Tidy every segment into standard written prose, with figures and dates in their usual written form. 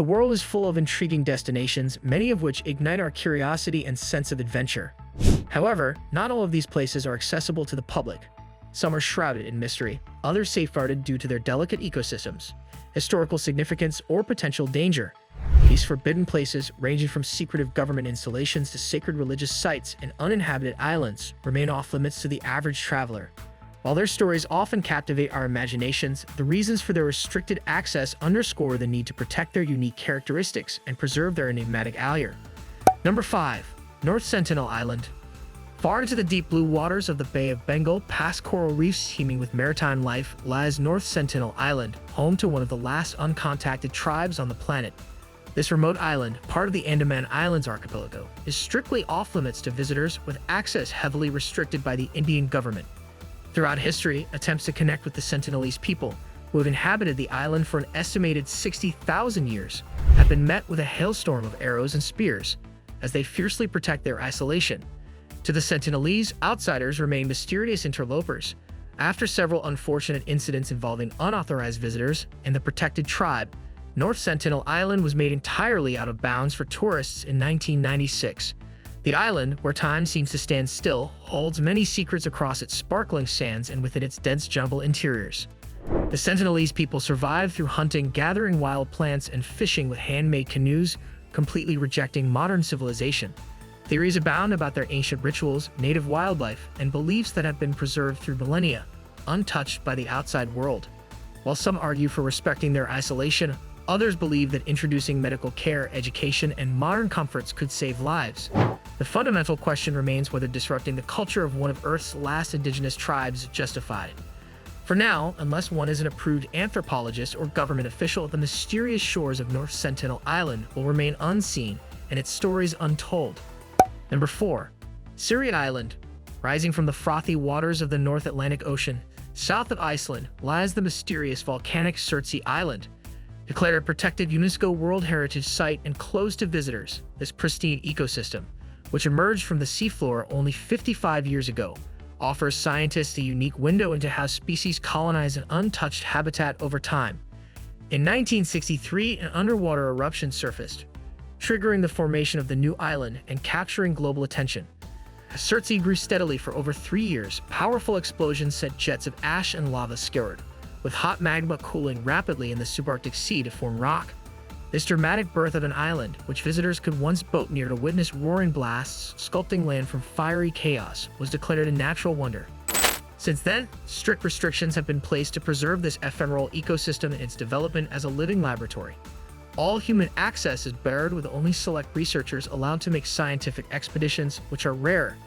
The world is full of intriguing destinations, many of which ignite our curiosity and sense of adventure. However, not all of these places are accessible to the public. Some are shrouded in mystery, others safeguarded due to their delicate ecosystems, historical significance, or potential danger. These forbidden places, ranging from secretive government installations to sacred religious sites and uninhabited islands, remain off-limits to the average traveler. While their stories often captivate our imaginations, the reasons for their restricted access underscore the need to protect their unique characteristics and preserve their enigmatic allure. Number 5. North Sentinel Island. Far into the deep blue waters of the Bay of Bengal, past coral reefs teeming with maritime life, lies North Sentinel Island, home to one of the last uncontacted tribes on the planet. This remote island, part of the Andaman Islands archipelago, is strictly off-limits to visitors, with access heavily restricted by the Indian government. Throughout history, attempts to connect with the Sentinelese people, who have inhabited the island for an estimated 60,000 years, have been met with a hailstorm of arrows and spears, as they fiercely protect their isolation. To the Sentinelese, outsiders remain mysterious interlopers. After several unfortunate incidents involving unauthorized visitors and the protected tribe, North Sentinel Island was made entirely out of bounds for tourists in 1996. The island, where time seems to stand still, holds many secrets across its sparkling sands and within its dense jungle interiors. The Sentinelese people survive through hunting, gathering wild plants, and fishing with handmade canoes, completely rejecting modern civilization. Theories abound about their ancient rituals, native wildlife, and beliefs that have been preserved through millennia, untouched by the outside world. While some argue for respecting their isolation, others believe that introducing medical care, education, and modern comforts could save lives. The fundamental question remains whether disrupting the culture of one of Earth's last indigenous tribes is justified. For now, unless one is an approved anthropologist or government official, the mysterious shores of North Sentinel Island will remain unseen and its stories untold. Number 4. Syria Island. Rising from the frothy waters of the North Atlantic Ocean, south of Iceland, lies the mysterious volcanic Surtsey Island. Declared a protected UNESCO World Heritage Site and closed to visitors, this pristine ecosystem, which emerged from the seafloor only 55 years ago, offers scientists a unique window into how species colonize an untouched habitat over time. In 1963, an underwater eruption surfaced, triggering the formation of the new island and capturing global attention. As Surtsey grew steadily for over 3 years, powerful explosions sent jets of ash and lava skyward, with hot magma cooling rapidly in the subarctic sea to form rock. This dramatic birth of an island, which visitors could once boat near to witness roaring blasts sculpting land from fiery chaos, was declared a natural wonder. Since then, strict restrictions have been placed to preserve this ephemeral ecosystem and its development as a living laboratory. All human access is barred, with only select researchers allowed to make scientific expeditions, which are rare.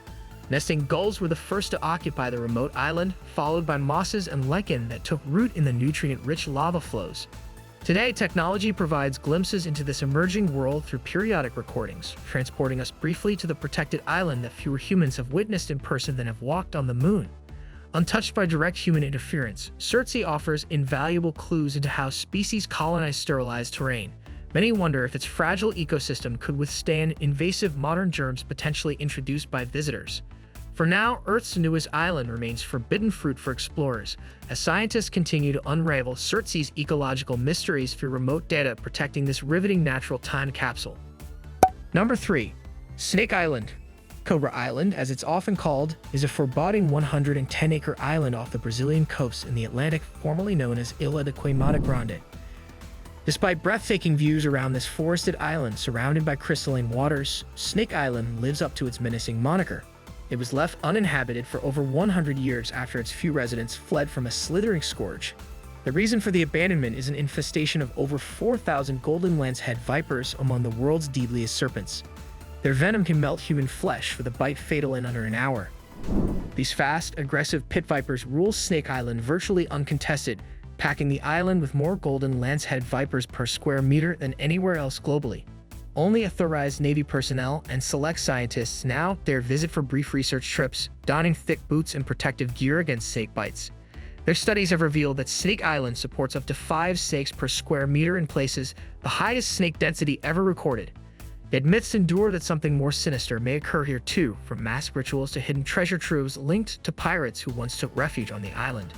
Nesting gulls were the first to occupy the remote island, followed by mosses and lichen that took root in the nutrient-rich lava flows. Today, technology provides glimpses into this emerging world through periodic recordings, transporting us briefly to the protected island that fewer humans have witnessed in person than have walked on the moon. Untouched by direct human interference, Surtsey offers invaluable clues into how species colonize sterilized terrain. Many wonder if its fragile ecosystem could withstand invasive modern germs potentially introduced by visitors. For now, Earth's newest island remains forbidden fruit for explorers, as scientists continue to unravel Surtsey's ecological mysteries through remote data protecting this riveting natural time capsule. Number 3. Snake Island. Cobra Island, as it's often called, is a foreboding 110-acre island off the Brazilian coast in the Atlantic, formerly known as Ilha de Queimada Grande. Despite breathtaking views around this forested island surrounded by crystalline waters, Snake Island lives up to its menacing moniker. It was left uninhabited for over 100 years after its few residents fled from a slithering scourge. The reason for the abandonment is an infestation of over 4,000 golden lance-head vipers, among the world's deadliest serpents. Their venom can melt human flesh, with a bite fatal in under an hour. These fast, aggressive pit vipers rule Snake Island virtually uncontested, packing the island with more golden lance-head vipers per square meter than anywhere else globally. Only authorized Navy personnel and select scientists now dare visit for brief research trips, donning thick boots and protective gear against snake bites. Their studies have revealed that Snake Island supports up to 5 snakes per square meter in places, the highest snake density ever recorded. Yet myths endure that something more sinister may occur here too, from mass rituals to hidden treasure troves linked to pirates who once took refuge on the island.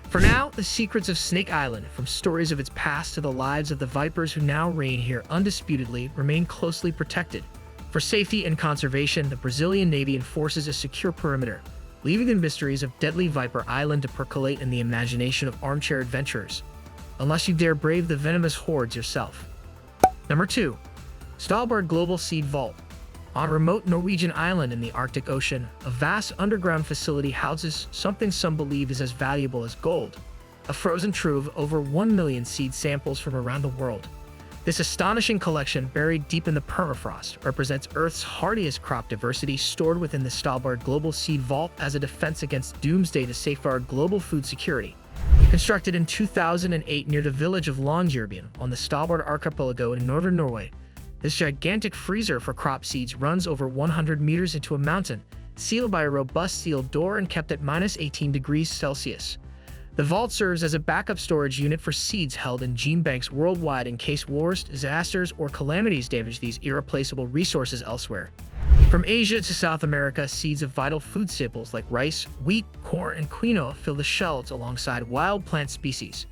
For now, the secrets of Snake Island, from stories of its past to the lives of the vipers who now reign here undisputedly, remain closely protected. For safety and conservation, the Brazilian Navy enforces a secure perimeter, leaving the mysteries of deadly Viper Island to percolate in the imagination of armchair adventurers, unless you dare brave the venomous hordes yourself. Number 2. Svalbard Global Seed Vault. On a remote Norwegian island in the Arctic Ocean, a vast underground facility houses something some believe is as valuable as gold, a frozen trove of over 1 million seed samples from around the world. This astonishing collection, buried deep in the permafrost, represents Earth's hardiest crop diversity stored within the Svalbard Global Seed Vault as a defense against doomsday to safeguard global food security. Constructed in 2008 near the village of Longyearbyen on the Svalbard archipelago in northern Norway, this gigantic freezer for crop seeds runs over 100 meters into a mountain, sealed by a robust steel door and kept at -18 degrees Celsius. The vault serves as a backup storage unit for seeds held in gene banks worldwide in case wars, disasters, or calamities damage these irreplaceable resources elsewhere. From Asia to South America, seeds of vital food staples like rice, wheat, corn, and quinoa fill the shelves alongside wild plant species.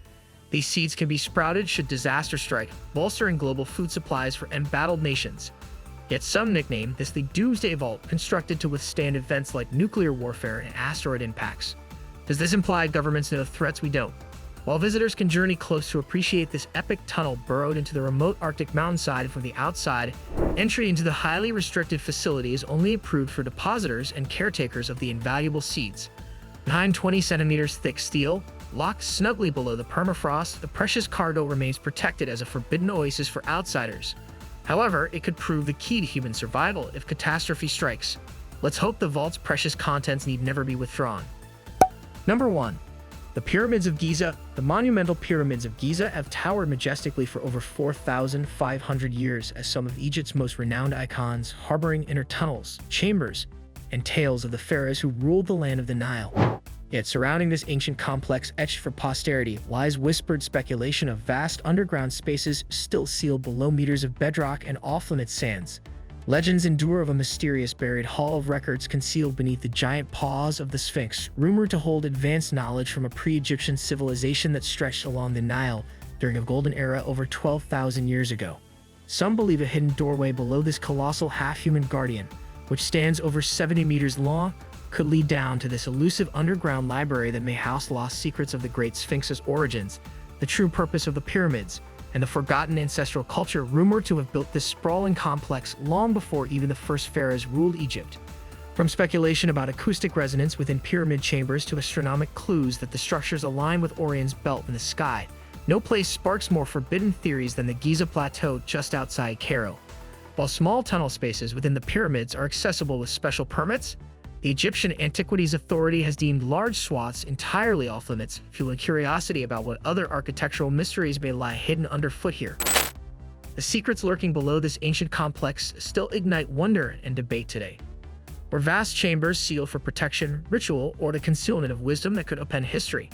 These seeds can be sprouted should disaster strike, bolstering global food supplies for embattled nations. Yet some nickname this the Doomsday Vault, constructed to withstand events like nuclear warfare and asteroid impacts. Does this imply governments know the threats we don't? While visitors can journey close to appreciate this epic tunnel burrowed into the remote Arctic mountainside from the outside, entry into the highly restricted facility is only approved for depositors and caretakers of the invaluable seeds. Behind 20 centimeters thick steel, locked snugly below the permafrost, the precious cargo remains protected as a forbidden oasis for outsiders. However, it could prove the key to human survival if catastrophe strikes. Let's hope the vault's precious contents need never be withdrawn. Number 1. The Pyramids of Giza. The monumental pyramids of Giza have towered majestically for over 4,500 years as some of Egypt's most renowned icons, harboring inner tunnels, chambers, and tales of the pharaohs who ruled the land of the Nile. Yet surrounding this ancient complex etched for posterity lies whispered speculation of vast underground spaces still sealed below meters of bedrock and off-limits sands. Legends endure of a mysterious buried hall of records concealed beneath the giant paws of the Sphinx, rumored to hold advanced knowledge from a pre-Egyptian civilization that stretched along the Nile during a golden era over 12,000 years ago. Some believe a hidden doorway below this colossal half-human guardian, which stands over 70 meters long, could lead down to this elusive underground library that may house lost secrets of the Great Sphinx's origins, the true purpose of the pyramids, and the forgotten ancestral culture rumored to have built this sprawling complex long before even the first pharaohs ruled Egypt. From speculation about acoustic resonance within pyramid chambers to astronomic clues that the structures align with Orion's belt in the sky, no place sparks more forbidden theories than the Giza Plateau just outside Cairo. While small tunnel spaces within the pyramids are accessible with special permits, the Egyptian Antiquities Authority has deemed large swaths entirely off-limits, fueling curiosity about what other architectural mysteries may lie hidden underfoot here. The secrets lurking below this ancient complex still ignite wonder and debate today. Were vast chambers sealed for protection, ritual, or the concealment of wisdom that could upend history?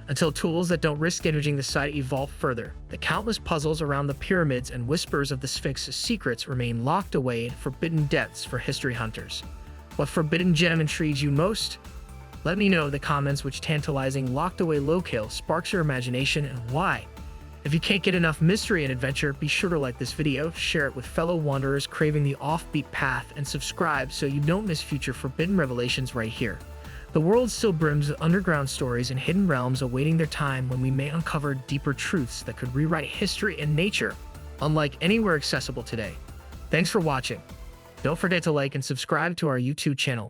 Until tools that don't risk damaging the site evolve further, the countless puzzles around the pyramids and whispers of the Sphinx's secrets remain locked away in forbidden depths for history hunters. What forbidden gem intrigues you most? Let me know in the comments which tantalizing locked-away locale sparks your imagination and why. If you can't get enough mystery and adventure, be sure to like this video, share it with fellow wanderers craving the offbeat path, and subscribe so you don't miss future forbidden revelations right here. The world still brims with underground stories and hidden realms awaiting their time when we may uncover deeper truths that could rewrite history and nature, unlike anywhere accessible today. Thanks for watching. Don't forget to like and subscribe to our YouTube channel.